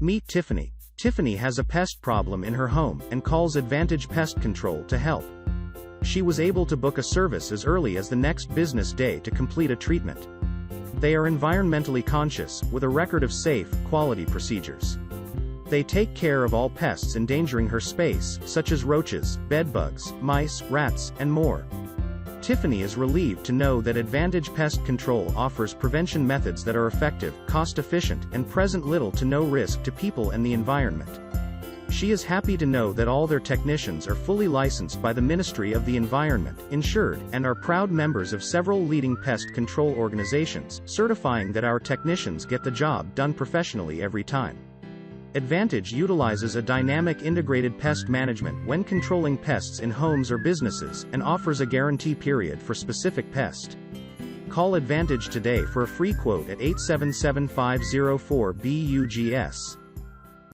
Meet Tiffany. Tiffany has a pest problem in her home and calls Advantage Pest Control to help. She was able to book a service as early as the next business day to complete a treatment. They are environmentally conscious, with a record of safe, quality procedures. They take care of all pests endangering her space, such as roaches, bedbugs, mice, rats, and more. Tiffany is relieved to know that Advantage Pest Control offers prevention methods that are effective, cost-efficient, and present little to no risk to people and the environment. She is happy to know that all their technicians are fully licensed by the Ministry of the Environment, insured, and are proud members of several leading pest control organizations, certifying that our technicians get the job done professionally every time. Advantage utilizes a dynamic integrated pest management when controlling pests in homes or businesses, and offers a guarantee period for specific pest. Call Advantage today for a free quote at 877-504-BUGS.